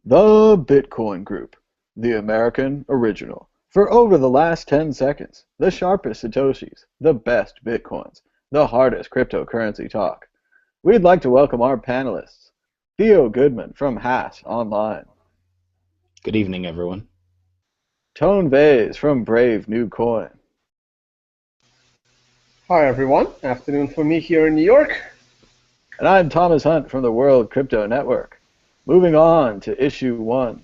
The Bitcoin Group, the American original. For over the last 10 seconds, the sharpest Satoshis, the best Bitcoins, the hardest cryptocurrency talk. We'd like to welcome our panelists, Theo Goodman from Hash Online, Good evening, everyone. Tone Vase from Brave New Coin, Hi everyone, afternoon for me here in New York. and I'm Thomas Hunt from the World Crypto Network. Moving on to issue 1.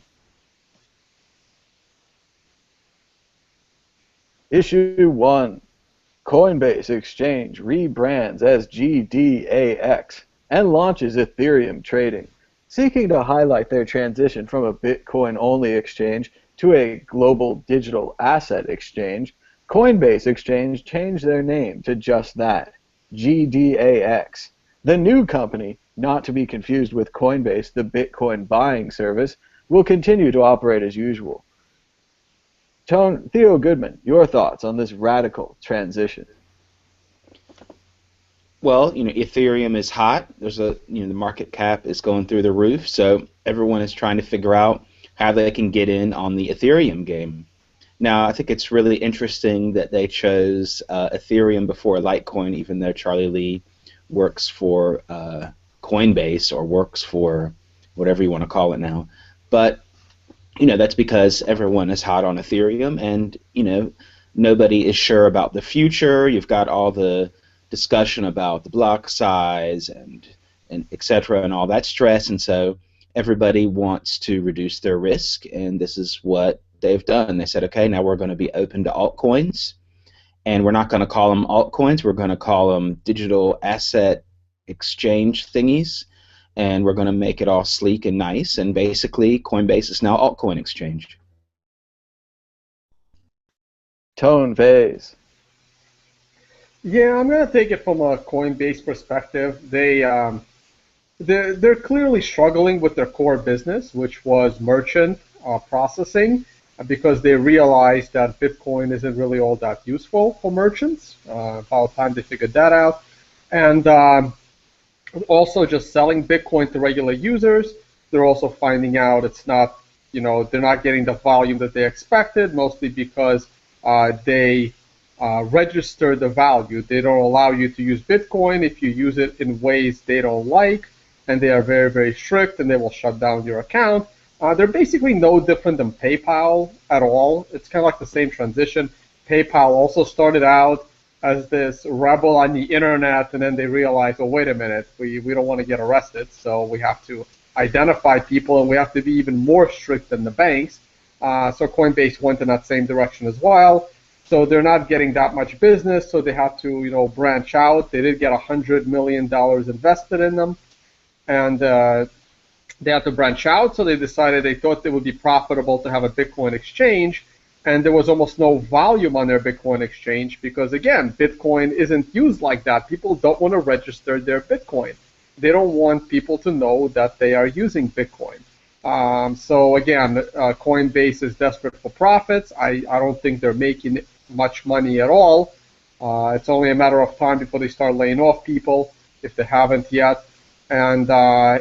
Issue 1. Coinbase Exchange rebrands as GDAX and launches Ethereum trading. Seeking to highlight their transition from a Bitcoin-only exchange to a global digital asset exchange, Coinbase Exchange changed their name to just that, GDAX. The new company, not to be confused with Coinbase, the Bitcoin buying service, will continue to operate as usual. Theo Goodman, your thoughts on this radical transition? Well, Ethereum is hot. The market cap is going through the roof, so everyone is trying to figure out how they can get in on the Ethereum game. Now, I think it's really interesting that they chose Ethereum before Litecoin, even though Charlie Lee works for Coinbase or works for whatever you want to call it now. But that's because everyone is hot on Ethereum, and nobody is sure about the future. You've got all the discussion about the block size and et cetera, and all that stress, and so everybody wants to reduce their risk, and this is what they've done. They said, okay, now we're going to be open to altcoins, and we're not going to call them altcoins. We're going to call them digital asset exchange thingies, and we're going to make it all sleek and nice, and basically Coinbase is now altcoin exchange. Tone Vase. Yeah, I'm going to take it from a Coinbase perspective. They're clearly struggling with their core business, which was merchant processing, because they realized that Bitcoin isn't really all that useful for merchants. About time they figured that out. And also just selling Bitcoin to regular users, they're also finding out it's not, they're not getting the volume that they expected, mostly because they register the value. They don't allow you to use Bitcoin if you use it in ways they don't like, and they are very, very strict, and they will shut down your account. They're basically no different than PayPal at all. It's kind of like the same transition. PayPal also started out as this rebel on the internet, and then they realized, oh, wait a minute, we don't want to get arrested, so we have to identify people, and we have to be even more strict than the banks. So Coinbase went in that same direction as well. So they're not getting that much business, so they have to, branch out. They did get $100 million invested in them, and they had to branch out. So they decided they thought it would be profitable to have a Bitcoin exchange, and there was almost no volume on their Bitcoin exchange because, again, Bitcoin isn't used like that. People don't want to register their Bitcoin. They don't want people to know that they are using Bitcoin. So again, Coinbase is desperate for profits. I don't think they're making much money at all. It's only a matter of time before they start laying off people, if they haven't yet. And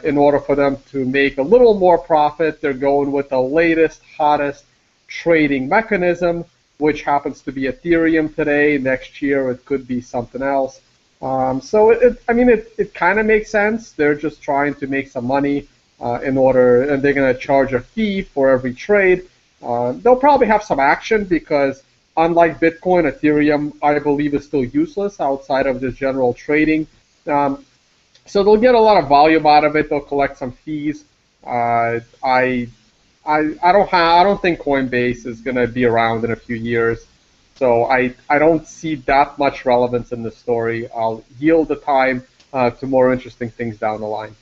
in order for them to make a little more profit, they're going with the latest, hottest trading mechanism, which happens to be Ethereum today. Next year, it could be something else. So it kind of makes sense. They're just trying to make some money and they're going to charge a fee for every trade. They'll probably have some action because, unlike Bitcoin, Ethereum, I believe, is still useless outside of this general trading. So they'll get a lot of volume out of it. They'll collect some fees. I don't think Coinbase is going to be around in a few years. So I don't see that much relevance in the story. I'll yield the time to more interesting things down the line.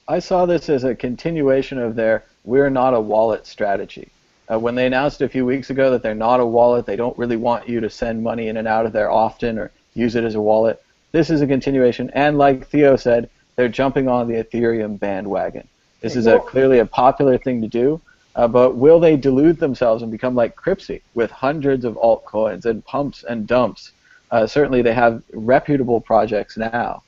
I saw this as a continuation of their "we're not a wallet" strategy. When they announced a few weeks ago that they're not a wallet, they don't really want you to send money in and out of there often or use it as a wallet. This is a continuation, and like Theo said, they're jumping on the Ethereum bandwagon. This is clearly a popular thing to do, but will they delude themselves and become like Cryptsy with hundreds of altcoins and pumps and dumps? Certainly they have reputable projects now.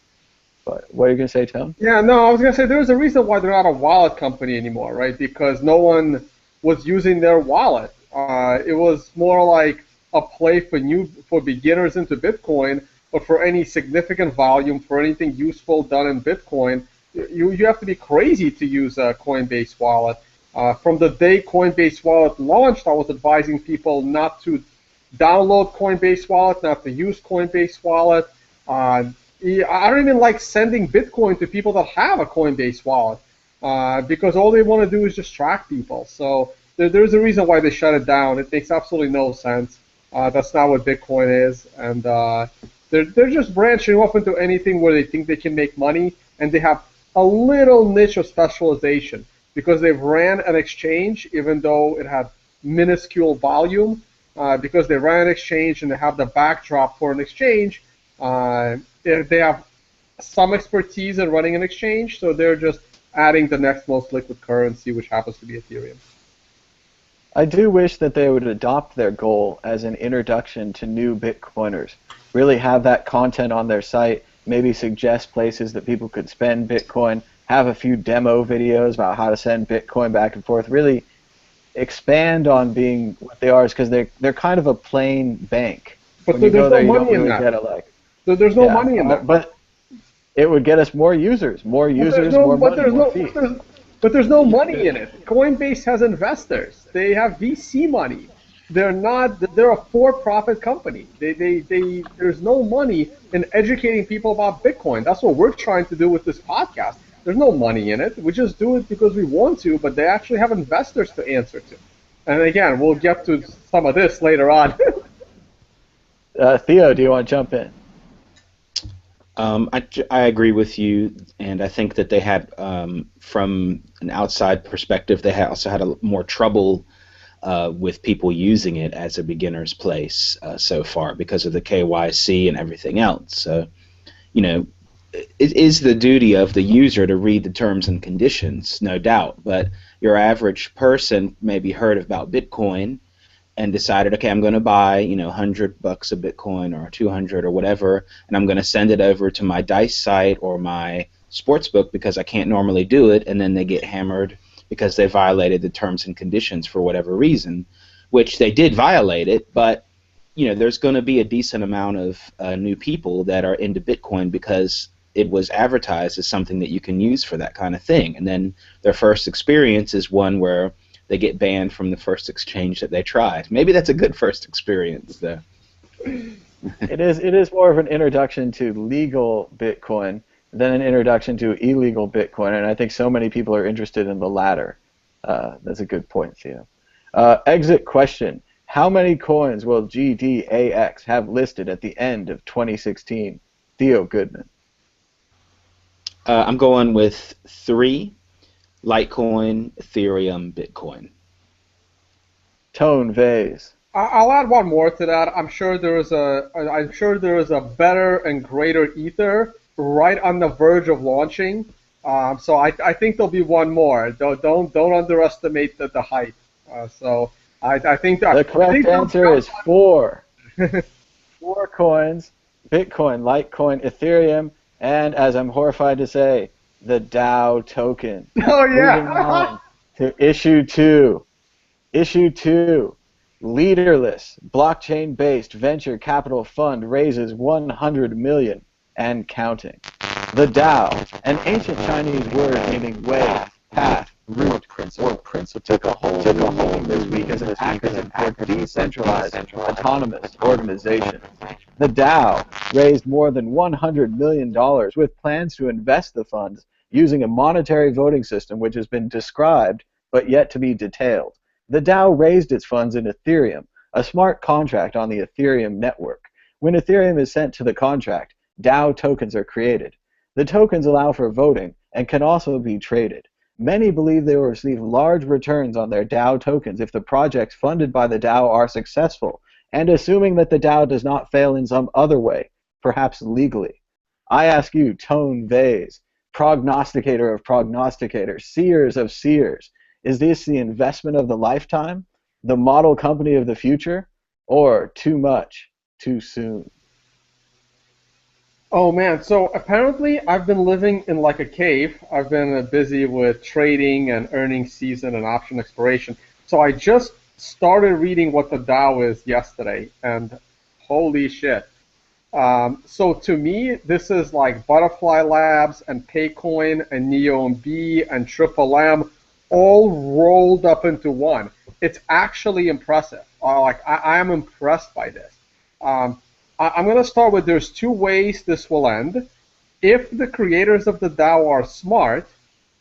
But what are you going to say, Tone? Yeah, no, I was gonna say there's a reason why they're not a wallet company anymore, right? Because no one was using their wallet. It was more like a play for beginners into Bitcoin, but for any significant volume, for anything useful done in Bitcoin, you have to be crazy to use a Coinbase wallet. From the day Coinbase wallet launched, I was advising people not to download Coinbase wallet, not to use Coinbase wallet. I don't even like sending Bitcoin to people that have a Coinbase wallet because all they want to do is just track people. So there's a reason why they shut it down. It makes absolutely no sense. That's not what Bitcoin is, and they're just branching off into anything where they think they can make money, and they have a little niche of specialization because they've ran an exchange, even though it had minuscule volume, because they ran an exchange and they have the backdrop for an exchange. They have some expertise in running an exchange, so they're just adding the next most liquid currency, which happens to be Ethereum. I do wish that they would adopt their goal as an introduction to new Bitcoiners. Really have that content on their site, maybe suggest places that people could spend Bitcoin, have a few demo videos about how to send Bitcoin back and forth, really expand on being what they are, because they're kind of a plain bank. But When you there's go no there, you money don't in really that. get it like. There's no money in that. But it would get us more users, more money, more fees. But there's no money in it. Coinbase has investors. They have VC money. They're a for-profit company. There's no money in educating people about Bitcoin. That's what we're trying to do with this podcast. There's no money in it. We just do it because we want to, but they actually have investors to answer to. And again, we'll get to some of this later on. Theo, do you want to jump in? I agree with you, and I think that they had, from an outside perspective, they also had more trouble with people using it as a beginner's place so far because of the KYC and everything else. So, it is the duty of the user to read the terms and conditions, no doubt, but your average person maybe heard about Bitcoin and decided, okay, I'm going to buy, $100 of Bitcoin or 200 or whatever, and I'm going to send it over to my Dice site or my sportsbook because I can't normally do it, and then they get hammered because they violated the terms and conditions for whatever reason, which they did violate it, but there's going to be a decent amount of new people that are into Bitcoin because it was advertised as something that you can use for that kind of thing, and then their first experience is one where they get banned from the first exchange that they tried. Maybe that's a good first experience, though. It is more of an introduction to legal Bitcoin than an introduction to illegal Bitcoin, and I think so many people are interested in the latter. That's a good point, Theo. Exit question. How many coins will GDAX have listed at the end of 2016? Theo Goodman. I'm going with 3. Litecoin, Ethereum, Bitcoin. Tone Vase. I'll add one more to that. I'm sure there is a better and greater Ether right on the verge of launching. So I think there'll be one more. Don't underestimate the hype. So I think that the correct answer is 4. 4 coins: Bitcoin, Litecoin, Ethereum, and, as I'm horrified to say, the DAO token. Oh, yeah. Moving on to issue 2. Issue 2. Leaderless, blockchain-based venture capital fund raises 100 million and counting. The DAO, an ancient Chinese word meaning way, path, root, or principle, took a hold this week as an acronym for decentralized, autonomous organization. The DAO raised more than $100 million with plans to invest the funds using a monetary voting system which has been described but yet to be detailed. The DAO raised its funds in Ethereum, a smart contract on the Ethereum network. When Ethereum is sent to the contract, DAO tokens are created. The tokens allow for voting and can also be traded. Many believe they will receive large returns on their DAO tokens if the projects funded by the DAO are successful, and assuming that the DAO does not fail in some other way, perhaps legally. I ask you, Tone Vase, prognosticator of prognosticators, seers of seers, is this the investment of the lifetime, the model company of the future, or too much, too soon? Oh man, so apparently I've been living in like a cave. I've been busy with trading and earnings season and option exploration. So I just started reading what the DAO is yesterday, and holy shit. So to me, this is like Butterfly Labs and Paycoin and Neo and B and Triple M all rolled up into one. It's actually impressive. I am impressed by this. Um, I'm going to start with there's two ways this will end. If the creators of the DAO are smart,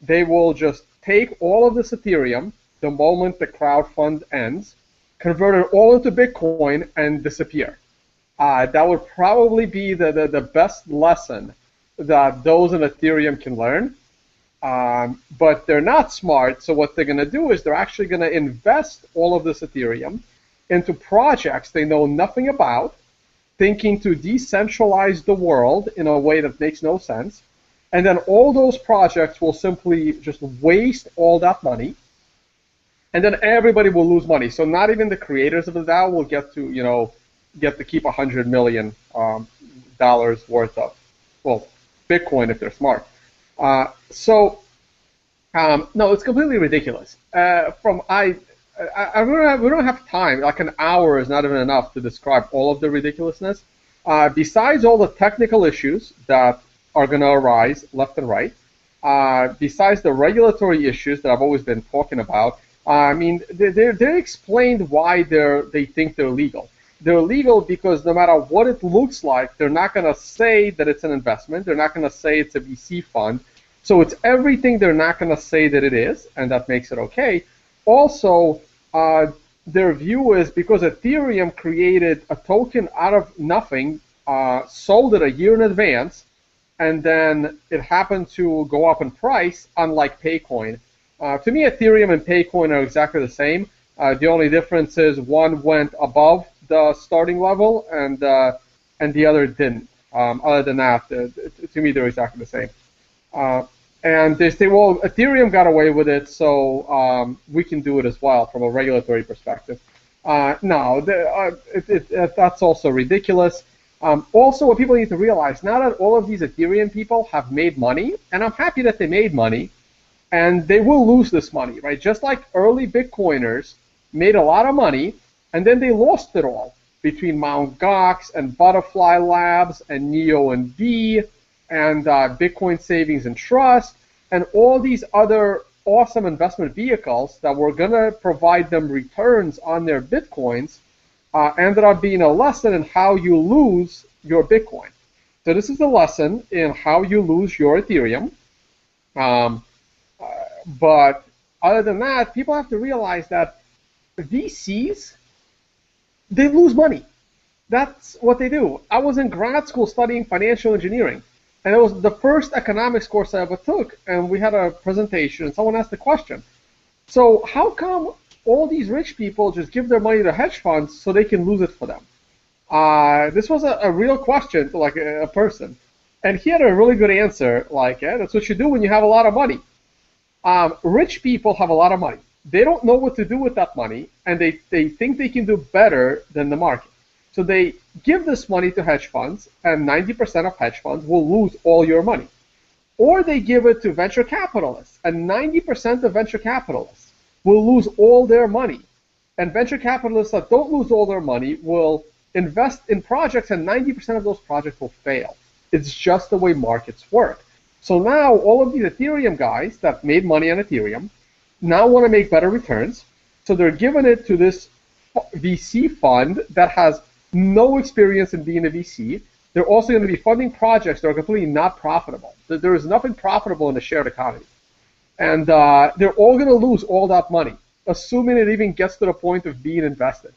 they will just take all of this Ethereum the moment the crowdfund ends, convert it all into Bitcoin, and disappear. That would probably be the best lesson that those in Ethereum can learn. But they're not smart, so what they're going to do is they're actually going to invest all of this Ethereum into projects they know nothing about, thinking to decentralize the world in a way that makes no sense. And then all those projects will simply just waste all that money, and then everybody will lose money. So not even the creators of the DAO will get to keep $100 million worth of, well, Bitcoin if they're smart. No, it's completely ridiculous. We don't have time. Like an hour is not even enough to describe all of the ridiculousness. Besides all the technical issues that are going to arise left and right, besides the regulatory issues that I've always been talking about, I mean, they explained why they think they're legal. They're legal because no matter what it looks like, they're not going to say that it's an investment. They're not going to say it's a VC fund. So it's everything they're not going to say that it is, and that makes it okay. Also, their view is because Ethereum created a token out of nothing, sold it a year in advance, and then it happened to go up in price, unlike Paycoin. To me, Ethereum and Paycoin are exactly the same. The only difference is one went above the starting level, and the other didn't. Other than that, to me, they're exactly the same. And they say, well, Ethereum got away with it, so we can do it as well from a regulatory perspective. No, that's also ridiculous. Also, what people need to realize, now that all of these Ethereum people have made money, and I'm happy that they made money, and they will lose this money, right? Just like early Bitcoiners made a lot of money, and then they lost it all between Mt. Gox and Butterfly Labs and Neo and B and Bitcoin Savings and Trust and all these other awesome investment vehicles that were going to provide them returns on their Bitcoins ended up being a lesson in how you lose your Bitcoin. So this is a lesson in how you lose your Ethereum. But other than that, people have to realize that VCs, they lose money. That's what they do. I was in grad school studying financial engineering, and it was the first economics course I ever took, and we had a presentation, and someone asked a question. So how come all these rich people just give their money to hedge funds so they can lose it for them? This was a real question to like a person, and he had a really good answer, like, yeah, that's what you do when you have a lot of money. Rich people have a lot of money. They don't know what to do with that money, and they think they can do better than the market. So they give this money to hedge funds, and 90% of hedge funds will lose all your money. Or they give it to venture capitalists, and 90% of venture capitalists will lose all their money. And venture capitalists that don't lose all their money will invest in projects, and 90% of those projects will fail. It's just the way markets work. So now all of these Ethereum guys that made money on Ethereum now want to make better returns. So they're giving it to this VC fund that has no experience in being a VC. They're also going to be funding projects that are completely not profitable. There is nothing profitable in the shared economy. And they're all going to lose all that money, assuming it even gets to the point of being invested.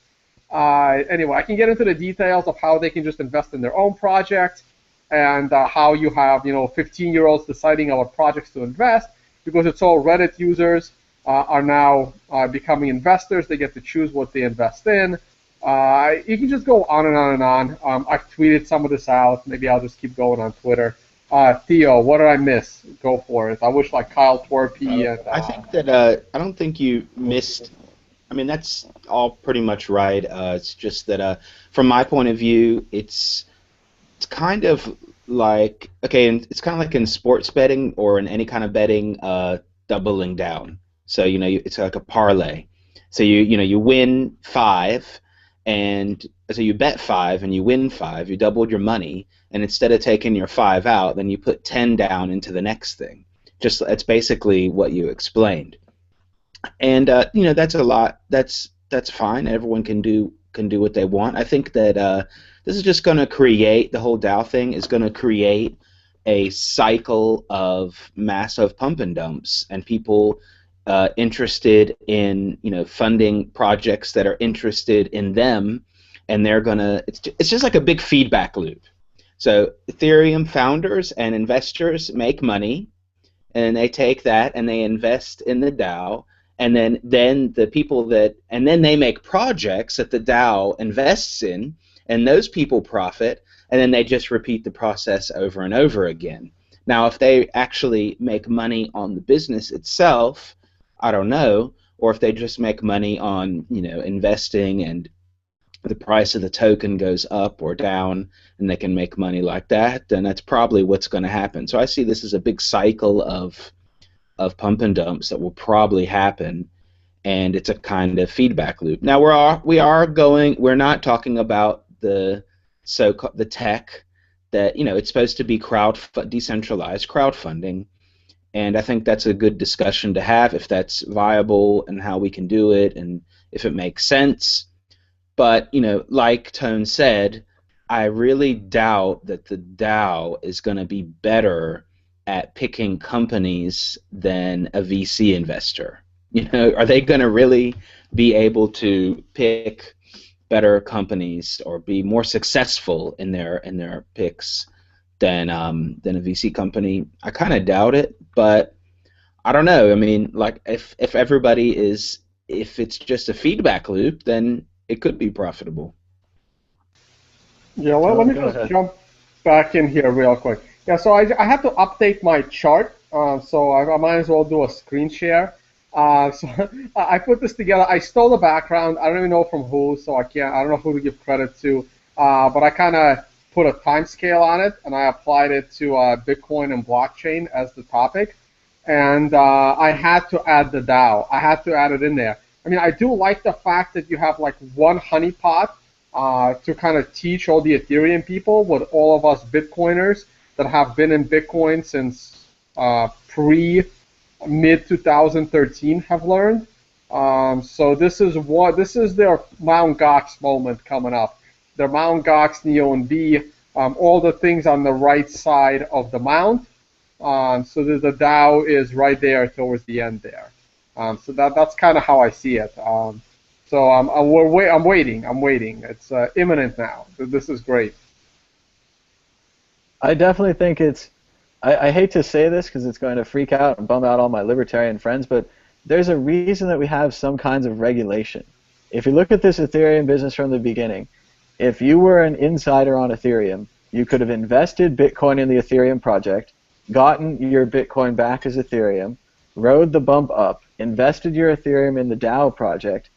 Anyway, I can get into the details of how they can just invest in their own projects and how you have 15-year-olds deciding on what projects to invest, because it's all Reddit users are now becoming investors. They get to choose what they invest in. You can just go on and on and on. I've tweeted some of this out. Maybe I'll just keep going on Twitter. Theo, what did I miss? Go for it. I wish like Kyle Twerpy and... I think that I don't think you missed... I mean, that's all pretty much right. It's just that from my point of view, it's kind of like, okay, and it's kind of like in sports betting or in any kind of betting, doubling down. So it's like a parlay. So you win five, and so you bet five and you win five. You doubled your money, and instead of taking your five out, then you put 10 down into the next thing. Just that's basically what you explained. And that's a lot. That's fine. Everyone can do what they want. I think that this is just going to create the whole DAO thing is going to create a cycle of massive pump and dumps and people interested in funding projects that are interested in them, and they're gonna. It's just like a big feedback loop. So Ethereum founders and investors make money, and they take that and they invest in the DAO, and then the people and then they make projects that the DAO invests in, and those people profit, and then they just repeat the process over and over again. Now, if they actually make money on the business itself, I don't know, or if they just make money on investing and the price of the token goes up or down and they can make money like that, then that's probably what's going to happen. So I see this as a big cycle of pump and dumps that will probably happen, and it's a kind of feedback loop. Now we're not talking about the tech that it's supposed to be decentralized crowdfunding, and I think that's a good discussion to have if that's viable and how we can do it and if it makes sense. But like Tone said, I really doubt that the DAO is going to be better at picking companies than a VC investor. Are they going to really be able to pick better companies or be more successful in their picks than a VC company? I kind of doubt it, but I don't know. I mean, like if it's just a feedback loop, then it could be profitable. Yeah, well, let me just jump back in here real quick. Yeah, so I have to update my chart, so I might as well do a screen share. So I put this together. I stole the background. I don't even know from who, so I don't know who to give credit to. But I kind of put a time scale on it, and I applied it to Bitcoin and blockchain as the topic. And I had to add the DAO. I had to add it in there. I mean, I do like the fact that you have like one honeypot to kind of teach all the Ethereum people what all of us Bitcoiners that have been in Bitcoin since mid 2013 have learned. So this is their Mt. Gox moment coming up. Their Mt. Gox, Neo, and B, all the things on the right side of the mount. So the DAO is right there towards the end there. So that's kind of how I see it. So I'm waiting. It's imminent now. This is great. I definitely think I hate to say this because it's going to freak out and bum out all my libertarian friends, but there's a reason that we have some kinds of regulation. If you look at this Ethereum business from the beginning, if you were an insider on Ethereum, you could have invested Bitcoin in the Ethereum project, gotten your Bitcoin back as Ethereum, rode the bump up, invested your Ethereum in the DAO project,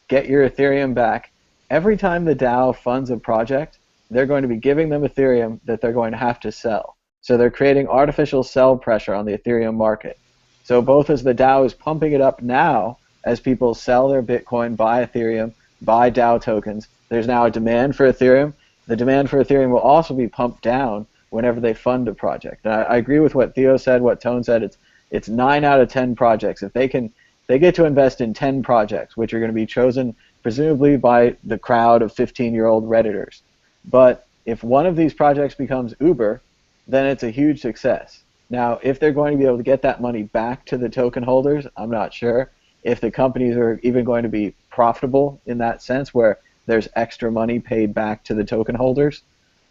get your Ethereum back. Every time the DAO funds a project, they're going to be giving them Ethereum that they're going to have to sell. So they're creating artificial sell pressure on the Ethereum market. So both as the DAO is pumping it up now, as people sell their Bitcoin, buy Ethereum, buy DAO tokens, there's now a demand for Ethereum. The demand for Ethereum will also be pumped down whenever they fund a project. And I agree with what Theo said, what Tone said. It's 9 out of 10 projects. If they get to invest in 10 projects, which are going to be chosen presumably by the crowd of 15-year-old Redditors. But if one of these projects becomes Uber, then it's a huge success. Now, if they're going to be able to get that money back to the token holders, I'm not sure. If the companies are even going to be profitable in that sense, where there's extra money paid back to the token holders,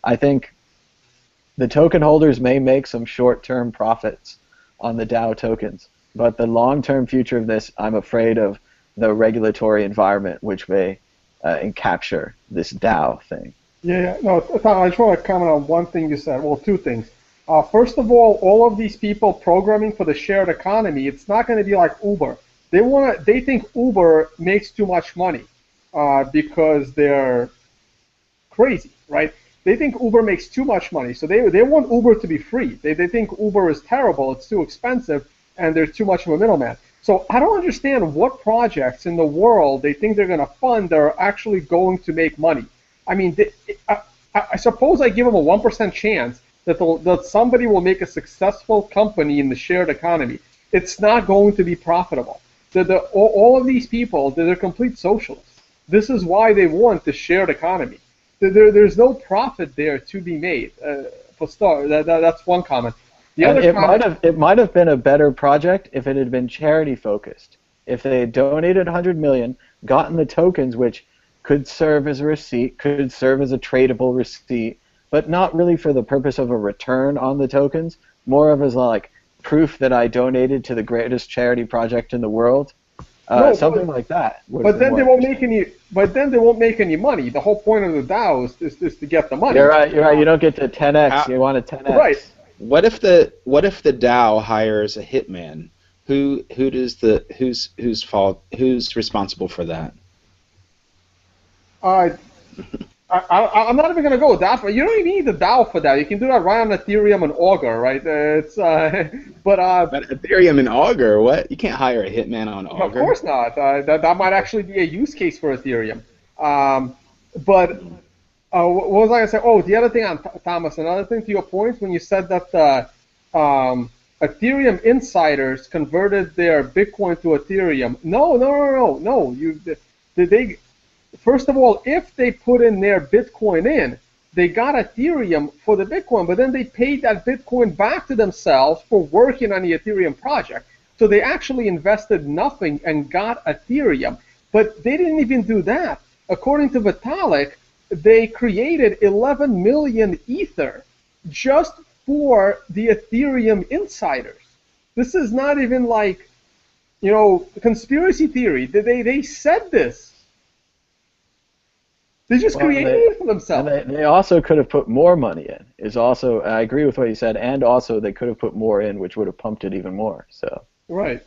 I think the token holders may make some short-term profits on the DAO tokens. But the long-term future of this, I'm afraid of the regulatory environment which may capture this DAO thing. Yeah, no, Tom, I just want to comment on one thing you said. Well, two things. First of all of these people programming for the shared economy, it's not going to be like Uber. They think Uber makes too much money because they're crazy, right? they think Uber makes too much money, so they want Uber to be free. They think Uber is terrible, it's too expensive, and there's too much of a middleman. So I don't understand what projects in the world they think they're going to fund that are actually going to make money. I mean, I suppose I give them a 1% chance that somebody will make a successful company in the shared economy. It's not going to be profitable. All of these people, they're complete socialists. This is why they want the shared economy. There's no profit there to be made. For start, that's one comment. It might have been a better project if it had been charity focused. If they had donated 100 million, gotten the tokens, which could serve as a receipt, could serve as a tradable receipt, but not really for the purpose of a return on the tokens, more of as like proof that I donated to the greatest charity project in the world. Something like that. But then they won't make any. But then they won't make any money. The whole point of the DAO is to get the money. You're right. You don't get to 10x. You want a 10x. Right. What if the DAO hires a hitman? Who's responsible for that? I'm not even going to go with that. But you don't even need the DAO for that. You can do that right on Ethereum and Augur, right? But Ethereum and Augur, what? You can't hire a hitman on Augur. Of course not. That might actually be a use case for Ethereum. But what was I going to say? Oh, the other thing on Thomas, another thing to your point when you said that Ethereum insiders converted their Bitcoin to Ethereum. No. First of all, if they put in their Bitcoin in, they got Ethereum for the Bitcoin, but then they paid that Bitcoin back to themselves for working on the Ethereum project. So they actually invested nothing and got Ethereum. But they didn't even do that. According to Vitalik, they created 11 million Ether just for the Ethereum insiders. This is not even like, conspiracy theory. They said this. They just created it for themselves. And they also could have put more money in. I agree with what you said, and also they could have put more in, which would have pumped it even more. So. Right.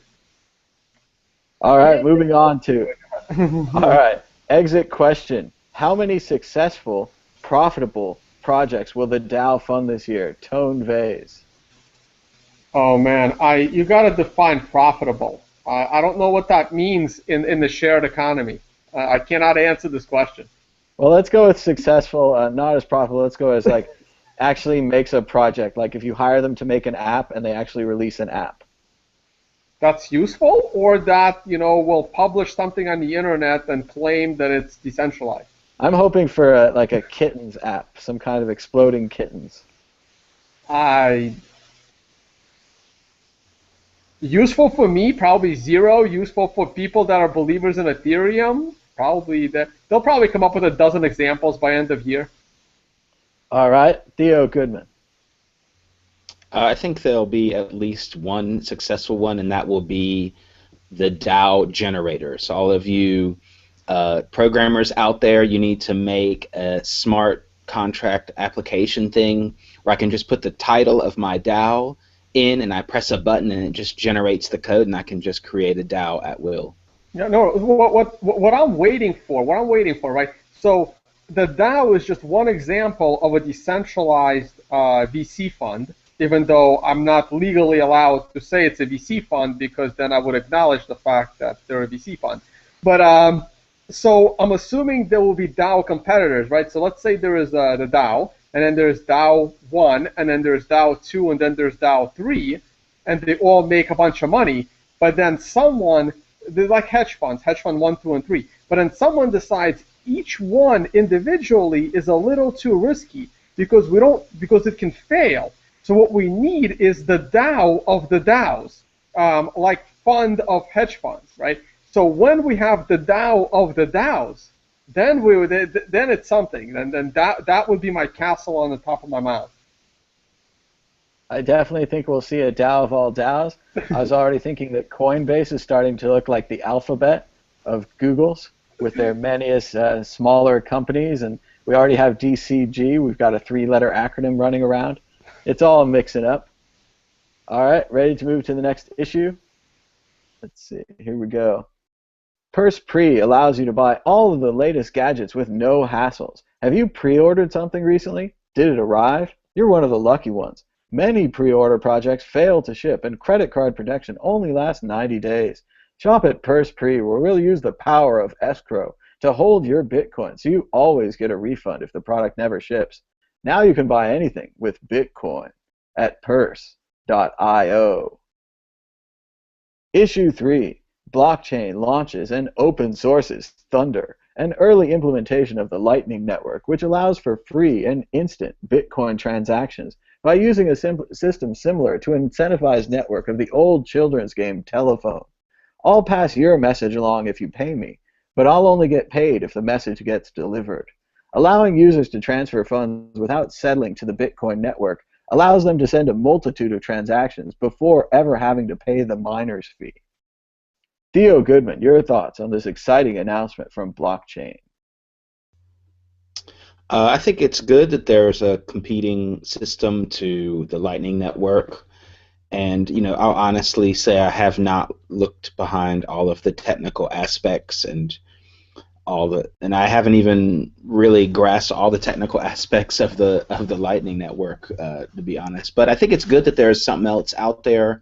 All right, moving on to. All right, exit question. How many successful, profitable projects will the DAO fund this year? Tone Vase. Oh man, you got to define profitable. I don't know what that means in the shared economy. I cannot answer this question. Well, let's go with successful, not as profitable. Let's go as like actually makes a project. Like if you hire them to make an app and they actually release an app. That's useful, or that will publish something on the internet and claim that it's decentralized. I'm hoping for like a kittens app, some kind of exploding kittens. Useful for me, probably 0. Useful for people that are believers in Ethereum, probably that. They'll probably come up with a dozen examples by end of year. All right, Theo Goodman. I think there'll be at least one successful one, and that will be the DAO generator. So all of you programmers out there, you need to make a smart contract application thing where I can just put the title of my DAO in, and I press a button, and it just generates the code, and I can just create a DAO at will. Yeah, no. What I'm waiting for, right? So the DAO is just one example of a decentralized VC fund. Even though I'm not legally allowed to say it's a VC fund, because then I would acknowledge the fact that they're a VC fund. But so I'm assuming there will be DAO competitors, right? So let's say there is the DAO, and then there's DAO 1, and then there's DAO 2, and then there's DAO 3, and they all make a bunch of money. But then they're like hedge funds, hedge fund 1, 2, and 3. But then someone decides each one individually is a little too risky because it can fail. So what we need is the DAO of the DAOs, like fund of hedge funds, right? So when we have the DAO of the DAOs, then it's something. Then that would be my castle on the top of my mountain. I definitely think we'll see a DAO of all DAOs. I was already thinking that Coinbase is starting to look like the alphabet of Google's with their many smaller companies, and we already have DCG. We've got a 3-letter acronym running around. It's all mixing up. All right, ready to move to the next issue? Let's see, here we go. Purse Pre allows you to buy all of the latest gadgets with no hassles. Have you pre-ordered something recently? Did it arrive? You're one of the lucky ones. Many pre-order projects fail to ship, and credit card protection only lasts 90 days. Shop at PursePre, where we'll use the power of escrow to hold your Bitcoin, so you always get a refund if the product never ships. Now you can buy anything with Bitcoin at purse.io. Issue 3. Blockchain launches and open sources Thunder, an early implementation of the Lightning Network, which allows for free and instant Bitcoin transactions by using a system similar to an incentivized network of the old children's game Telephone. I'll pass your message along if you pay me, but I'll only get paid if the message gets delivered. Allowing users to transfer funds without settling to the Bitcoin network allows them to send a multitude of transactions before ever having to pay the miner's fee. Theo Goodman, your thoughts on this exciting announcement from blockchain? I think it's good that there's a competing system to the Lightning Network. And, I'll honestly say I have not looked behind all of the technical aspects and I haven't even really grasped all the technical aspects of the Lightning Network, to be honest. But I think it's good that there's something else out there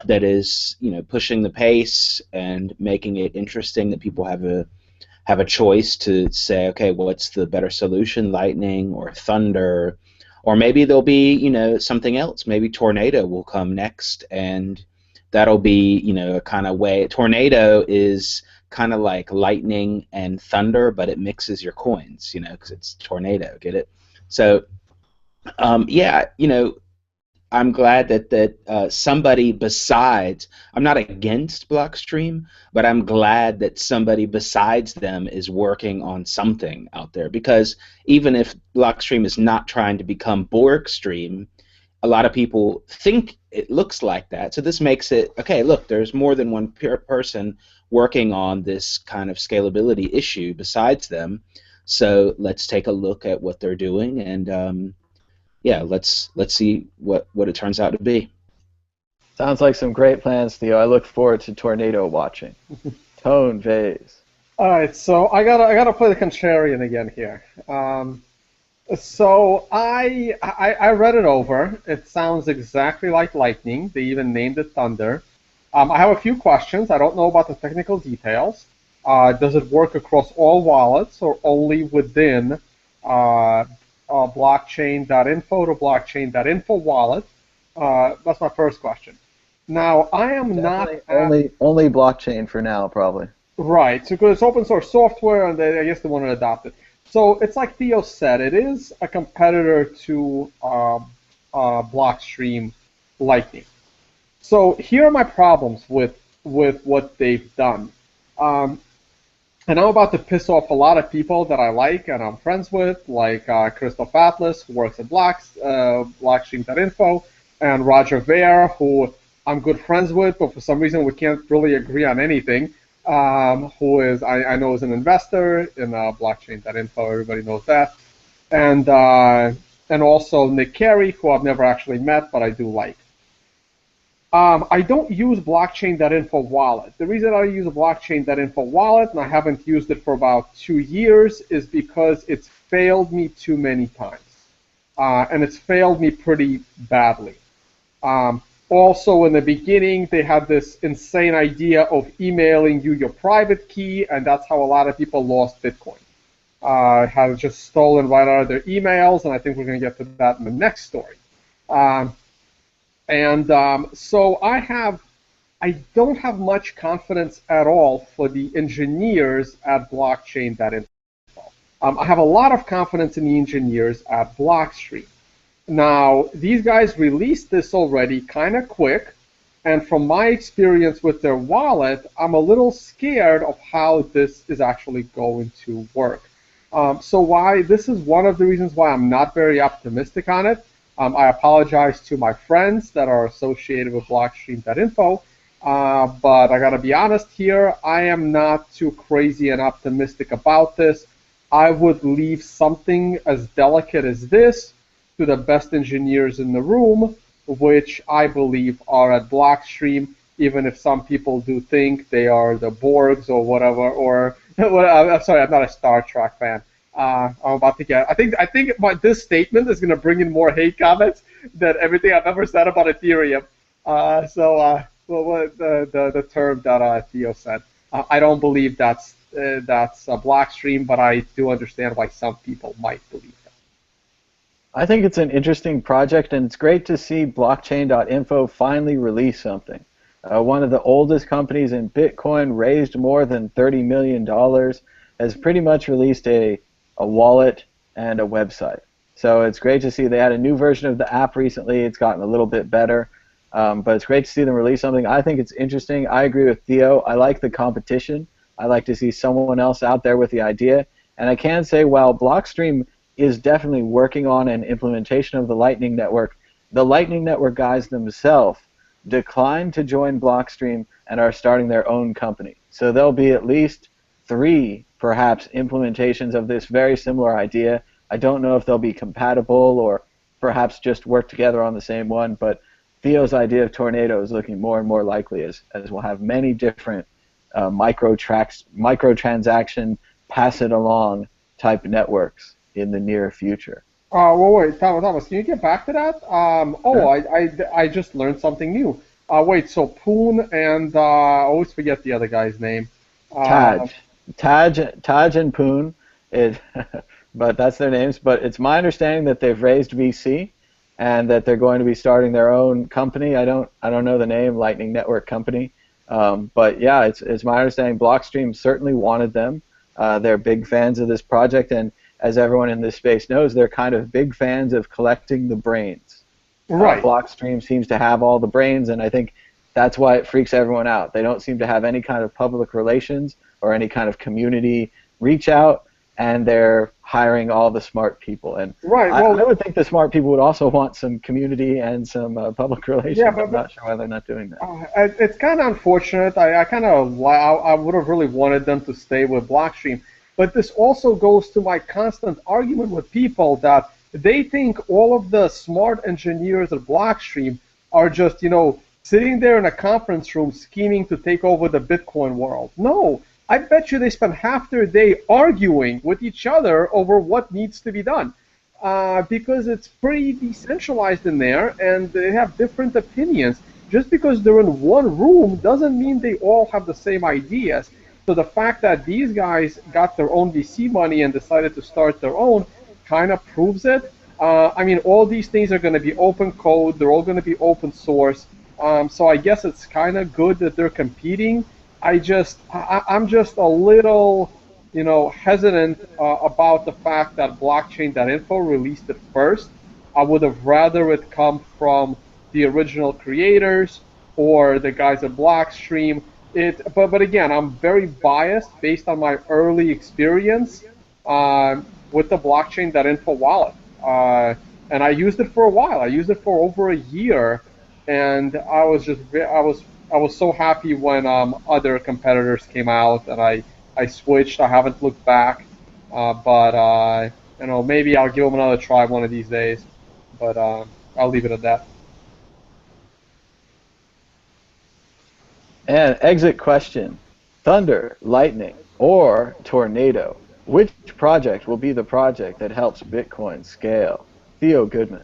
that is, pushing the pace and making it interesting, that people have a choice to say, okay, what's the better solution, Lightning or Thunder? Or maybe there'll be, something else. Maybe Tornado will come next, and that'll be, a kind of way. Tornado is kind of like Lightning and Thunder, but it mixes your coins, because it's Tornado. Get it? So, yeah, I'm glad that somebody besides, I'm not against Blockstream, but I'm glad that somebody besides them is working on something out there, because even if Blockstream is not trying to become Borgstream, a lot of people think it looks like that. So this makes it, okay, look, there's more than one person working on this kind of scalability issue besides them. So let's take a look at what they're doing, and yeah, let's see what it turns out to be. Sounds like some great plans, Theo. I look forward to Tornado watching. Tone Vase. All right, so I gotta play the contrarian again here. So I read it over. It sounds exactly like Lightning. They even named it Thunder. I have a few questions. I don't know about the technical details. Does it work across all wallets or only within blockchain.info to blockchain.info wallet? That's my first question. Now, I am Definitely not only blockchain for now, probably. right. So because it's open source software, and I guess they want to adopt it. So it's like Theo said, it is a competitor to Blockstream Lightning. So here are my problems with what they've done. And I'm about to piss off a lot of people that I like and I'm friends with, like Christoph Atlas, who works at Blockstream.info, and Roger Ver, who I'm good friends with, but for some reason we can't really agree on anything, who is, I know is an investor in Blockchain.info, everybody knows that, and also Nick Carey, who I've never actually met, but I do like. I don't use blockchain.info wallet. The reason I use a blockchain.info wallet, and I haven't used it for about 2 years, is because it's failed me too many times. And it's failed me pretty badly. Also, in the beginning, they had this insane idea of emailing you your private key, and that's how a lot of people lost Bitcoin. Had it just stolen right out of their emails, and I think we're going to get to that in the next story. So I don't have much confidence at all for the engineers at blockchain.info. I have a lot of confidence in the engineers at Blockstream. Now, these guys released this already kind of quick, and from my experience with their wallet, I'm a little scared of how this is actually going to work. This is one of the reasons why I'm not very optimistic on it. I apologize to my friends that are associated with Blockstream.info, but I gotta be honest here, I am not too crazy and optimistic about this. I would leave something as delicate as this to the best engineers in the room, which I believe are at Blockstream, even if some people do think they are the Borgs or whatever, or, I'm sorry, I'm not a Star Trek fan. I'm about to get. I think this statement is going to bring in more hate comments than everything I've ever said about Ethereum. What the term that Theo said. I don't believe that's a Blockstream, but I do understand why some people might believe that. I think it's an interesting project, and it's great to see blockchain.info finally release something. One of the oldest companies in Bitcoin, raised more than $30 million, has pretty much released a wallet and a website. So it's great to see they had a new version of the app recently. It's gotten a little bit better, but it's great to see them release something. I think it's interesting. I agree with Theo. I like the competition. I like to see someone else out there with the idea. And I can say, while Blockstream is definitely working on an implementation of the Lightning Network, the Lightning Network guys themselves declined to join Blockstream and are starting their own company. So there'll be at least 3, perhaps, implementations of this very similar idea. I don't know if they'll be compatible or perhaps just work together on the same one, but Theo's idea of Tornado is looking more and more likely as we'll have many different microtransaction, pass-it-along type networks in the near future. Wait, Thomas, can you get back to that? I just learned something new. Wait, so Poon and I always forget the other guy's name. Taj and Poon, but that's their names. But it's my understanding that they've raised VC, and that they're going to be starting their own company. I don't know the name, Lightning Network Company, but yeah, it's my understanding Blockstream certainly wanted them. They're big fans of this project, and as everyone in this space knows, they're kind of big fans of collecting the brains. Right. Blockstream seems to have all the brains, and I think that's why it freaks everyone out. They don't seem to have any kind of public relations or any kind of community reach out, and they're hiring all the smart people. And right. Well, I would think the smart people would also want some community and some public relations. Yeah, but I'm not sure why they're not doing that. It's kind of unfortunate. I would have really wanted them to stay with Blockstream. But this also goes to my constant argument with people that they think all of the smart engineers at Blockstream are just, sitting there in a conference room scheming to take over the Bitcoin world. No, I bet you they spend half their day arguing with each other over what needs to be done. Because it's pretty decentralized in there, and they have different opinions. Just because they're in one room doesn't mean they all have the same ideas. So the fact that these guys got their own VC money and decided to start their own kind of proves it. All these things are going to be open code. They're all going to be open source. So I guess it's kind of good that they're competing. I'm just a little, hesitant about the fact that blockchain.info released it first. I would have rather it come from the original creators or the guys at Blockstream. But again, I'm very biased based on my early experience with the blockchain.info wallet. And I used it for a while. I used it for over a year, and I was so happy when other competitors came out, and I switched. I haven't looked back, but maybe I'll give them another try one of these days. But I'll leave it at that. And exit question: Thunder, Lightning, or Tornado? Which project will be the project that helps Bitcoin scale? Theo Goodman.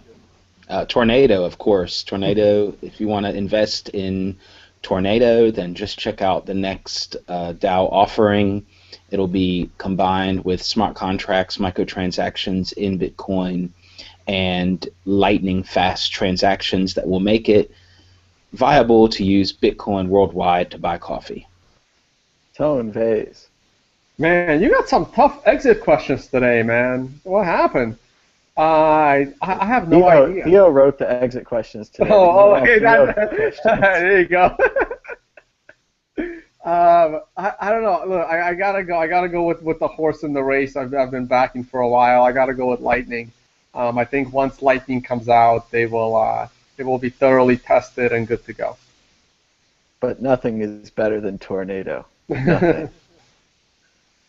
Tornado, of course. Tornado, if you want to invest in Tornado, then just check out the next DAO offering. It'll be combined with smart contracts, microtransactions in Bitcoin, and lightning fast transactions that will make it viable to use Bitcoin worldwide to buy coffee. Tone Vase. Man, you got some tough exit questions today, man. What happened? I have no idea. Theo wrote the exit questions today. Okay, there you go. I don't know. Look, I gotta go with the horse in the race. I've been backing for a while. I gotta go with Lightning. I think once Lightning comes out, it will be thoroughly tested and good to go. But nothing is better than Tornado. Nothing.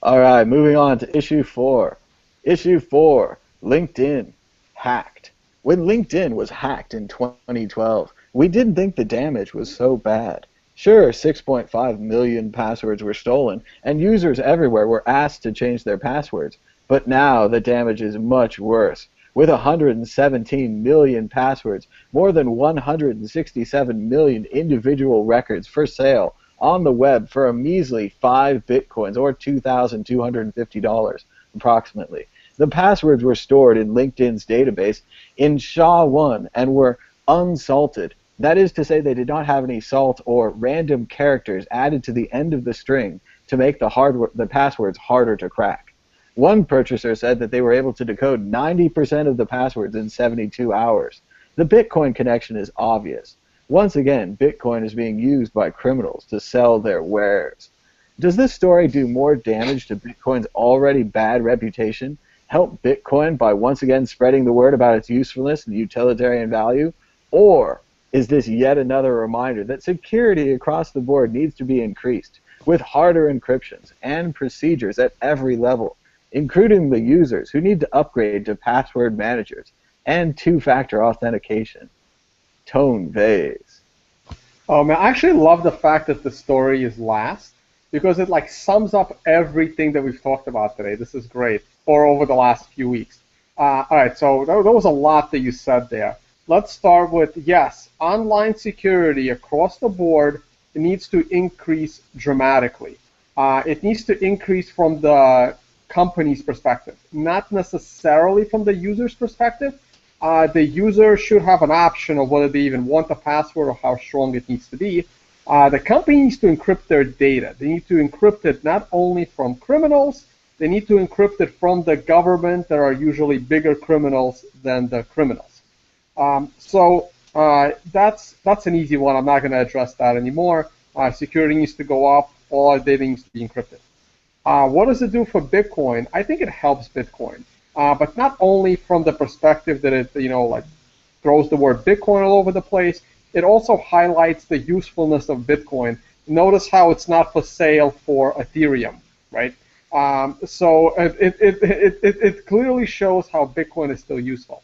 All right, moving on to issue 4. Issue 4, LinkedIn hacked. When LinkedIn was hacked in 2012, we didn't think the damage was so bad. Sure, 6.5 million passwords were stolen, and users everywhere were asked to change their passwords. But now the damage is much worse. With 117 million passwords, more than 167 million individual records for sale on the web for a measly 5 bitcoins or $2,250 approximately. The passwords were stored in LinkedIn's database in SHA-1 and were unsalted. That is to say, they did not have any salt or random characters added to the end of the string to make the passwords harder to crack. One purchaser said that they were able to decode 90% of the passwords in 72 hours. The Bitcoin connection is obvious. Once again, Bitcoin is being used by criminals to sell their wares. Does this story do more damage to Bitcoin's already bad reputation, help Bitcoin by once again spreading the word about its usefulness and utilitarian value, or is this yet another reminder that security across the board needs to be increased, with harder encryptions and procedures at every level, including the users who need to upgrade to password managers and two-factor authentication? Tone Vase. Oh man, I actually love the fact that the story is last because it like sums up everything that we've talked about today. This is great, or over the last few weeks. All right, so there was a lot that you said there. Let's start with, yes, online security across the board needs to increase dramatically. It needs to increase from the company's perspective, not necessarily from the user's perspective. The user should have an option of whether they even want the password or how strong it needs to be. The company needs to encrypt their data. They need to encrypt it not only from criminals, they need to encrypt it from the government that are usually bigger criminals than the criminals. So that's an easy one. I'm not going to address that anymore. Security needs to go up. All our data needs to be encrypted. What does it do for Bitcoin? I think it helps Bitcoin, but not only from the perspective that it, like throws the word Bitcoin all over the place. It also highlights the usefulness of Bitcoin. Notice how it's not for sale for Ethereum, right? So it clearly shows how Bitcoin is still useful.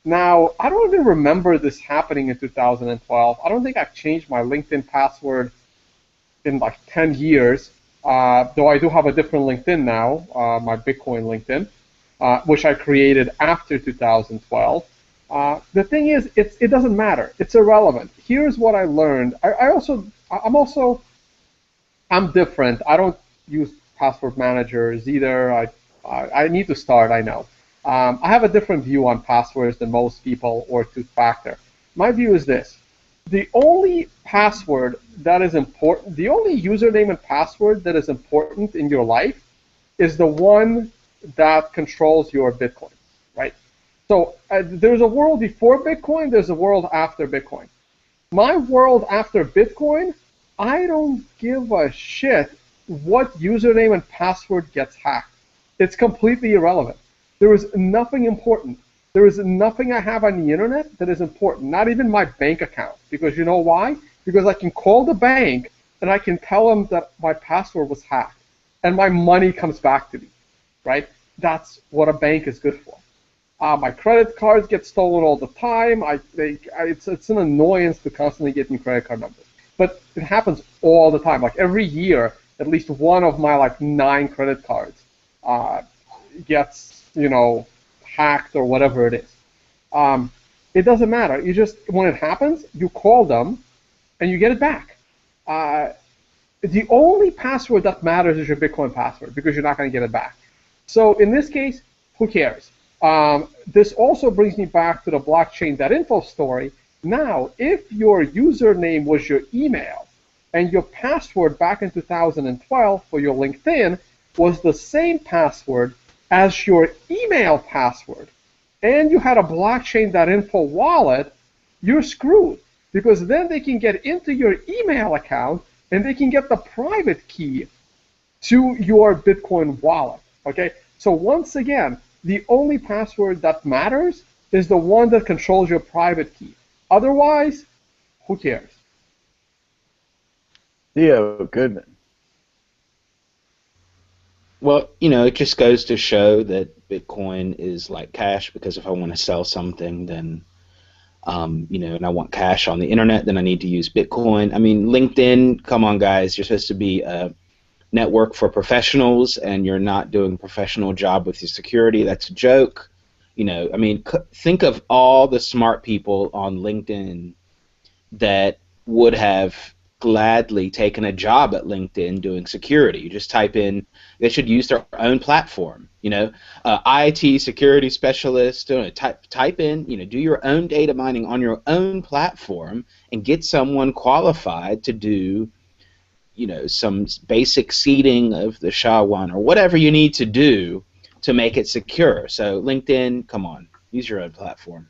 Now, I don't even remember this happening in 2012. I don't think I've changed my LinkedIn password in like 10 years. Though I do have a different LinkedIn now, my Bitcoin LinkedIn, which I created after 2012. The thing is, it doesn't matter. It's irrelevant. Here's what I learned. I'm different. I don't use password managers either. I need to start, I know. I have a different view on passwords than most people, or two-factor. My view is this. The only password that is important, the only username and password that is important in your life is the one that controls your Bitcoin, right? So there's a world before Bitcoin, there's a world after Bitcoin. My world after Bitcoin, I don't give a shit what username and password gets hacked. It's completely irrelevant. There is nothing important. There is nothing I have on the internet that is important, not even my bank account. Because you know why? Because I can call the bank and I can tell them that my password was hacked and my money comes back to me, right? That's what a bank is good for. My credit cards get stolen all the time. It's an annoyance to constantly get new credit card numbers. But it happens all the time. Like every year, at least one of my like 9 credit cards gets, hacked or whatever it is. It doesn't matter. You just, when it happens, you call them and you get it back. The only password that matters is your Bitcoin password because you're not going to get it back. So in this case, who cares? This also brings me back to the blockchain.info story. Now, if your username was your email and your password back in 2012 for your LinkedIn was the same password as your email password, and you had a blockchain.info wallet, you're screwed because then they can get into your email account and they can get the private key to your Bitcoin wallet. Okay, so once again, the only password that matters is the one that controls your private key. Otherwise, who cares? Theo Goodman. Well, it just goes to show that Bitcoin is like cash, because if I want to sell something, then, and I want cash on the internet, then I need to use Bitcoin. I mean, LinkedIn, come on, guys, you're supposed to be network for professionals and you're not doing a professional job with your security, that's a joke. You know, I mean, think of all the smart people on LinkedIn that would have gladly taken a job at LinkedIn doing security. You just type in, they should use their own platform. You know, IT security specialist. Type in, you know, do your own data mining on your own platform and get someone qualified to do, you know, some basic seeding of the SHA-1 or whatever you need to do to make it secure. So LinkedIn, come on, use your own platform.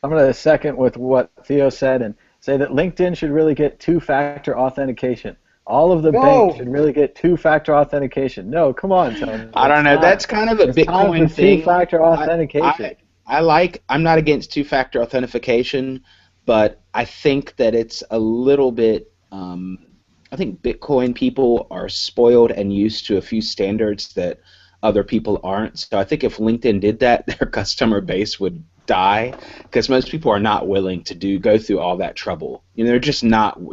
I'm going to second with what Theo said and say that LinkedIn should really get two-factor authentication. All of the banks should really get two-factor authentication. No, come on, Tony. I don't know. That's kind of a Bitcoin thing. Two-factor authentication. I'm not against two-factor authentication, but I think that it's a little bit. I think Bitcoin people are spoiled and used to a few standards that other people aren't. So I think if LinkedIn did that, their customer base would die because most people are not willing to go through all that trouble. You know,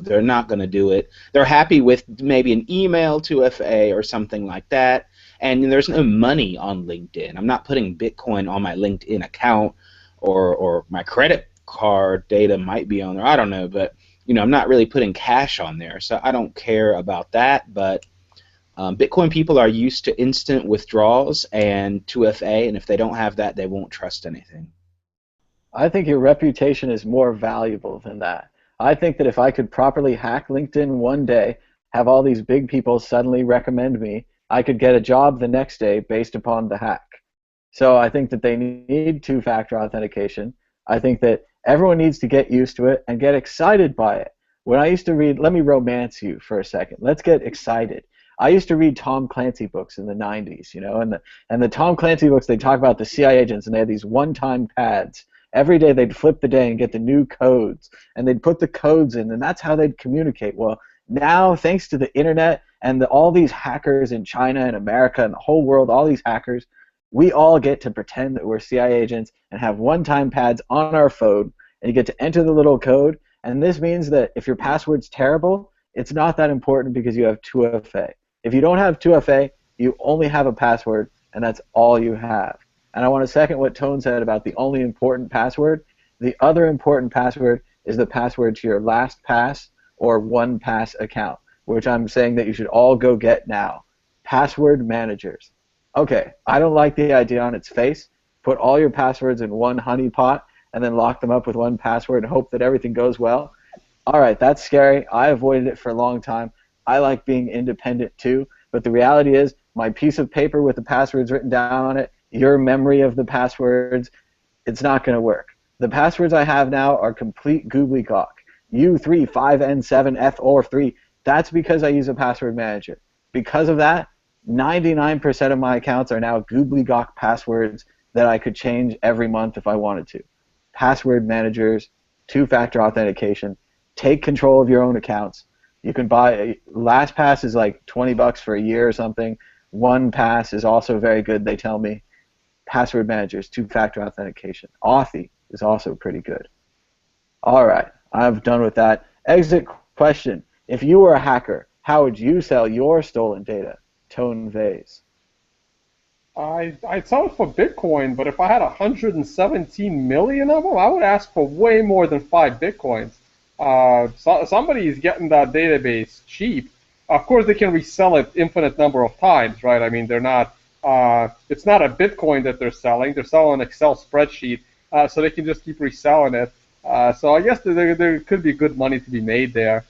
they're not going to do it. They're happy with maybe an email to FA or something like that. And there's no money on LinkedIn. I'm not putting Bitcoin on my LinkedIn account, or my credit card data might be on there. I don't know, but you know, I'm not really putting cash on there, so I don't care about that. But Bitcoin people are used to instant withdrawals and 2FA, and if they don't have that, they won't trust anything. I think your reputation is more valuable than that. I think that if I could properly hack LinkedIn one day, have all these big people suddenly recommend me, I could get a job the next day based upon the hack. So I think that they need two-factor authentication. I think that everyone needs to get used to it and get excited by it. When I used to read, let me romance you for a second. Let's get excited. I used to read Tom Clancy books in the 90s, you know, and the Tom Clancy books, they talk about the CIA agents, and they had these one-time pads. Every day they'd flip the day and get the new codes, and they'd put the codes in, and that's how they'd communicate. Well, now, thanks to the internet and all these hackers in China and America and the whole world, all these hackers, we all get to pretend that we're CIA agents and have one-time pads on our phone, and you get to enter the little code, and this means that if your password's terrible, it's not that important because you have 2FA. If you don't have 2FA, you only have a password, and that's all you have. And I want to second what Tone said about the only important password. The other important password is the password to your LastPass or OnePass account, which I'm saying that you should all go get now. Password managers. Okay, I don't like the idea on its face. Put all your passwords in one honeypot and then lock them up with one password and hope that everything goes well. All right, that's scary. I avoided it for a long time. I like being independent too, but the reality is my piece of paper with the passwords written down on it, your memory of the passwords, it's not going to work. The passwords I have now are complete gobbledygook. U3, 5N7, F or 3. That's because I use a password manager. Because of that, 99% of my accounts are now gobbledygook passwords that I could change every month if I wanted to. Password managers, two-factor authentication, take control of your own accounts. You can buy, LastPass is like $20 for a year or something. OnePass is also very good, they tell me. Password managers, two-factor authentication. Authy is also pretty good. All right, I'm done with that. Exit question. If you were a hacker, how would you sell your stolen data? Tone Vase. I'd sell it for Bitcoin, but if I had 117 million of them, I would ask for way more than 5 Bitcoins. Somebody is getting that database cheap. Of course, they can resell it infinite number of times, right? I mean, they're not. It's not a Bitcoin that they're selling. They're selling an Excel spreadsheet, so they can just keep reselling it. So I guess there could be good money to be made there.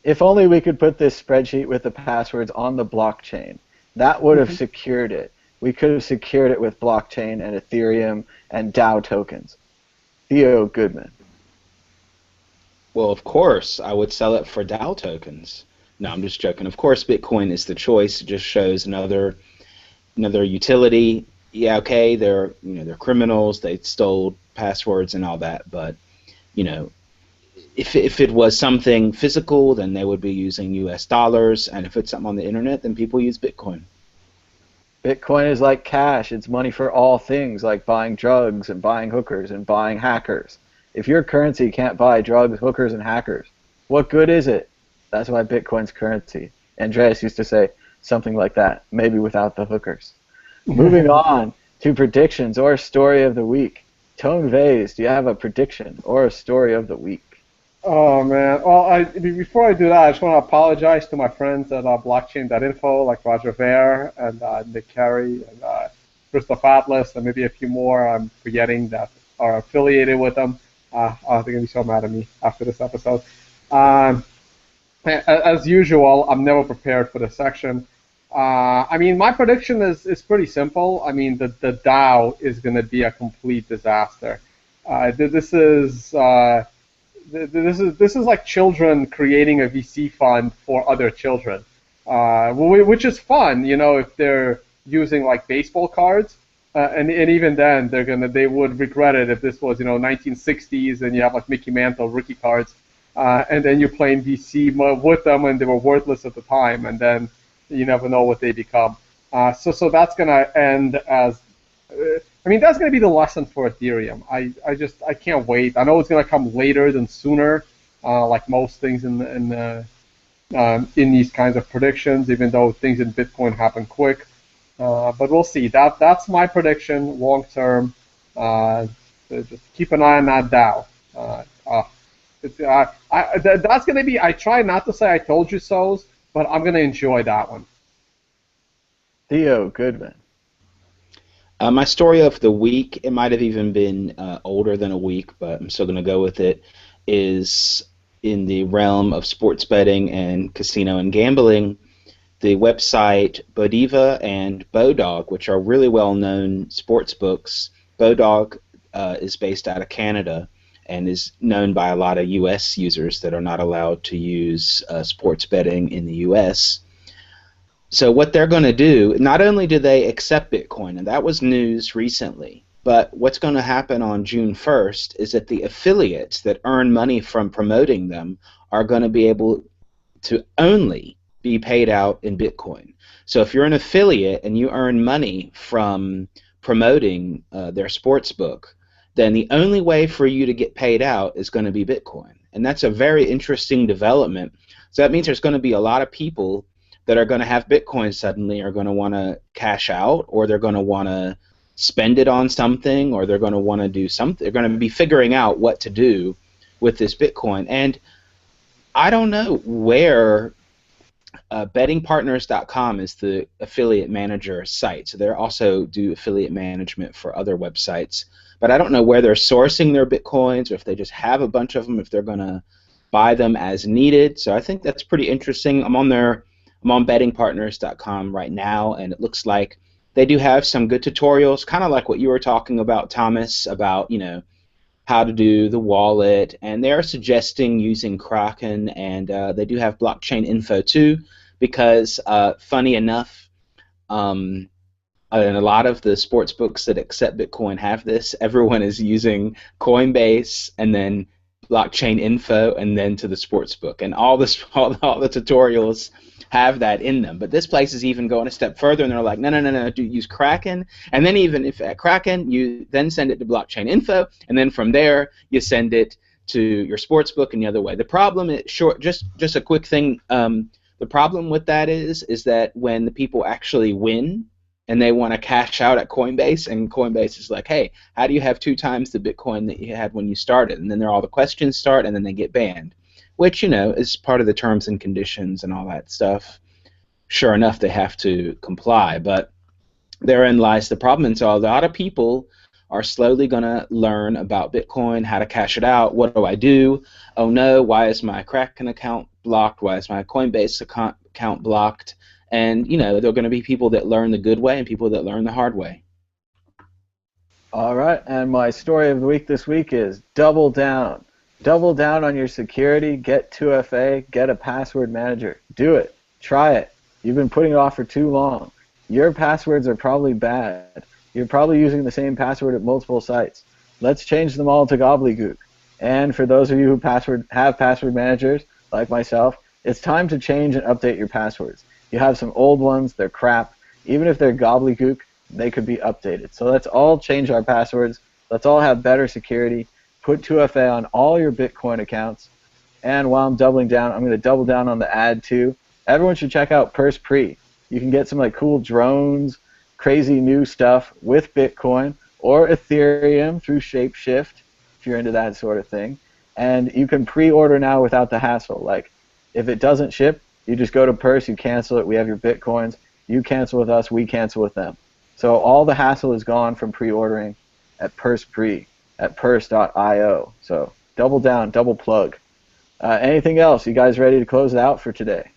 If only we could put this spreadsheet with the passwords on the blockchain. That would have secured it. We could have secured it with blockchain and Ethereum and DAO tokens. Theo Goodman. Well, of course, I would sell it for DAO tokens. No, I'm just joking. Of course, Bitcoin is the choice. It just shows another utility. Yeah, okay, they're criminals. They stole passwords and all that. But if it was something physical, then they would be using U.S. dollars. And if it's something on the internet, then people use Bitcoin. Bitcoin is like cash. It's money for all things, like buying drugs and buying hookers and buying hackers. If your currency can't buy drugs, hookers, and hackers, what good is it? That's why Bitcoin's currency. Andreas used to say something like that, maybe without the hookers. Moving on to predictions or story of the week. Tone Vase, do you have a prediction or a story of the week? Oh man! Well, before I do that, I just want to apologize to my friends at blockchain.info, like Roger Ver and Nick Carey and Christoph Atlas, and maybe a few more I'm forgetting that are affiliated with them. They're gonna be so mad at me after this episode. As usual, I'm never prepared for this section. I mean, my prediction is pretty simple. I mean, the DAO is going to be a complete disaster. This is like children creating a VC fund for other children, which is fun, you know, if they're using like baseball cards. And even then, they would regret it if this was, you know, 1960s and you have like Mickey Mantle rookie cards, and then you're playing VC with them and they were worthless at the time, and then you never know what they become. So that's gonna end as, I mean, that's gonna be the lesson for Ethereum. I can't wait. I know it's gonna come later than sooner, like most things in these kinds of predictions, even though things in Bitcoin happen quick. But we'll see. That's my prediction long term. Just keep an eye on that DAO. That's going to be. I try not to say I told you so's, but I'm going to enjoy that one. Theo Goodman. My story of the week, it might have even been older than a week, but I'm still going to go with it, is in the realm of sports betting and casino and gambling. The website Bodiva and Bodog, which are really well-known sports books. Bodog is based out of Canada and is known by a lot of U.S. users that are not allowed to use sports betting in the U.S. So what they're going to do, not only do they accept Bitcoin, and that was news recently, but what's going to happen on June 1st is that the affiliates that earn money from promoting them are going to be able to only be paid out in Bitcoin. So if you're an affiliate and you earn money from promoting their sports book, then the only way for you to get paid out is going to be Bitcoin. And that's a very interesting development. So that means there's going to be a lot of people that are going to have Bitcoin suddenly are going to want to cash out, or they're going to want to spend it on something, or they're going to want to do something. They're going to be figuring out what to do with this Bitcoin. And I don't know where bettingpartners.com is the affiliate manager site. So they also do affiliate management for other websites. But I don't know where they're sourcing their Bitcoins, or if they just have a bunch of them, if they're going to buy them as needed. So I think that's pretty interesting. I'm on bettingpartners.com right now, and it looks like they do have some good tutorials, kind of like what you were talking about, Thomas, about, you know, how to do the wallet, and they're suggesting using Kraken, and they do have blockchain info too, because funny enough, and a lot of the sports books that accept Bitcoin have this. Everyone is using Coinbase and then blockchain info and then to the sports book, and all the tutorials have that in them. But this place is even going a step further, and they're like, no, do use Kraken, and then even if at Kraken, you then send it to blockchain info, and then from there you send it to your sports book and the other way. The problem is just a quick thing. The problem with that is that when the people actually win and they want to cash out at Coinbase, and Coinbase is like, hey, how do you have 2 times the Bitcoin that you had when you started? And then all the questions start, and then they get banned, which, you know, is part of the terms and conditions and all that stuff. Sure enough, they have to comply, but therein lies the problem. And so a lot of people are slowly going to learn about Bitcoin, how to cash it out. What do I do? Oh no, why is my Kraken account blocked? Why is my Coinbase account blocked? And, you know, there are going to be people that learn the good way and people that learn the hard way. All right, and my story of the week this week is double down. Double down on your security, get 2FA, get a password manager. Do it. Try it. You've been putting it off for too long. Your passwords are probably bad. You're probably using the same password at multiple sites. Let's change them all to gobbledygook. And for those of you who have password managers, like myself, it's time to change and update your passwords. You have some old ones, they're crap. Even if they're gobbledygook, they could be updated. So let's all change our passwords. Let's all have better security. Put 2FA on all your Bitcoin accounts. And while I'm doubling down, I'm going to double down on the ad too. Everyone should check out Purse Pre. You can get some like cool drones, crazy new stuff with Bitcoin or Ethereum through Shapeshift if you're into that sort of thing. And you can pre-order now without the hassle. Like if it doesn't ship, you just go to Purse, you cancel it, we have your Bitcoins. You cancel with us, we cancel with them. So all the hassle is gone from pre-ordering at Purse Pre at purse.io. So double down, double plug. Anything else? You guys ready to close it out for today?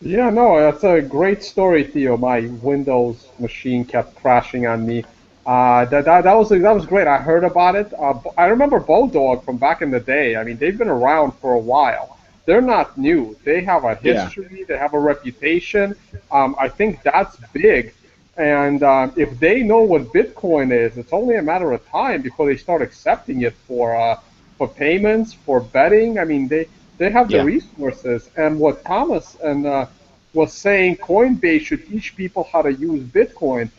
Yeah, no, that's a great story, Theo. My Windows machine kept crashing on me. That was great. I heard about it. I remember Bodog from back in the day. I mean, they've been around for a while. They're not new. They have a history. They have a reputation. I think that's big. And if they know what Bitcoin is, it's only a matter of time before they start accepting it for payments, for betting. I mean, they have the resources. And what Thomas was saying, Coinbase should teach people how to use Bitcoin.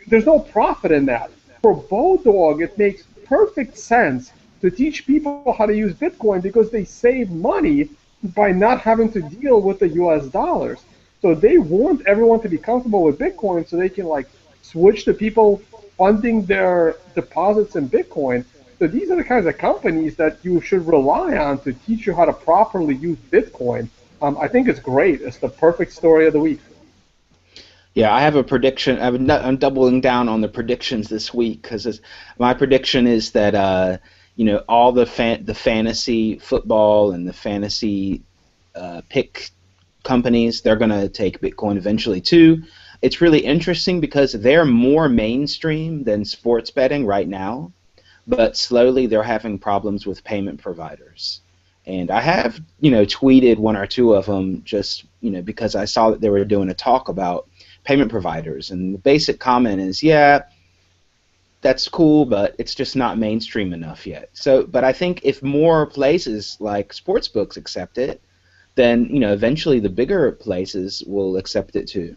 There's no profit in that. For Bodog, it makes perfect sense to teach people how to use Bitcoin because they save money by not having to deal with the US dollars. So they want everyone to be comfortable with Bitcoin so they can like switch to people funding their deposits in Bitcoin. So these are the kinds of companies that you should rely on to teach you how to properly use Bitcoin. I think it's great. It's the perfect story of the week. Yeah, I have a prediction. I'm doubling down on the predictions this week because my prediction is that all the fantasy football and the fantasy pick companies, they're going to take Bitcoin eventually too. It's really interesting because they're more mainstream than sports betting right now, but slowly they're having problems with payment providers. And I have, tweeted one or two of them just, because I saw that they were doing a talk about payment providers. And the basic comment is, yeah, that's cool, but it's just not mainstream enough yet. So, but I think if more places like sportsbooks accept it, then, eventually the bigger places will accept it too.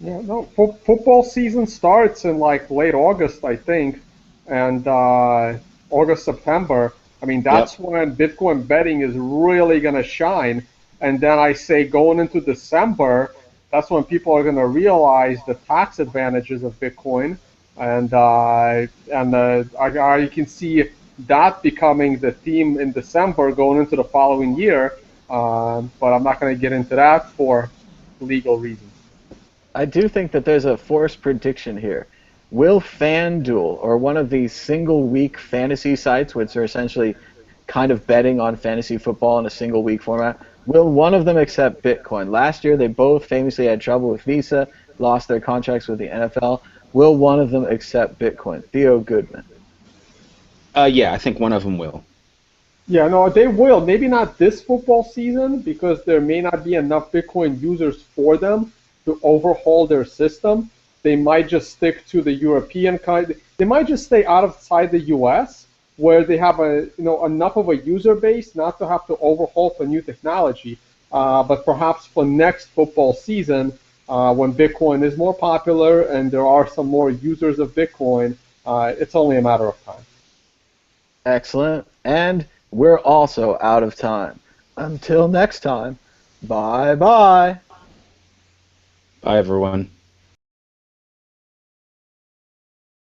Yeah, no, football season starts in like late August, I think, and August, September. I mean, that's when Bitcoin betting is really going to shine. And then I say going into December, that's when people are going to realize the tax advantages of Bitcoin. And you can see that becoming the theme in December going into the following year. But I'm not going to get into that for legal reasons. I do think that there's a forced prediction here. Will FanDuel, or one of these single-week fantasy sites, which are essentially kind of betting on fantasy football in a single-week format, will one of them accept Bitcoin? Last year, they both famously had trouble with Visa, lost their contracts with the NFL. Will one of them accept Bitcoin? Theo Goodman. Yeah, I think one of them will. Yeah, no, they will. Maybe not this football season because there may not be enough Bitcoin users for them to overhaul their system. They might just stick to the European kind. They might just stay outside the U.S. where they have enough of a user base not to have to overhaul for new technology. But perhaps for next football season, when Bitcoin is more popular and there are some more users of Bitcoin, it's only a matter of time. Excellent. And we're also out of time. Until next time, bye-bye. Bye, everyone.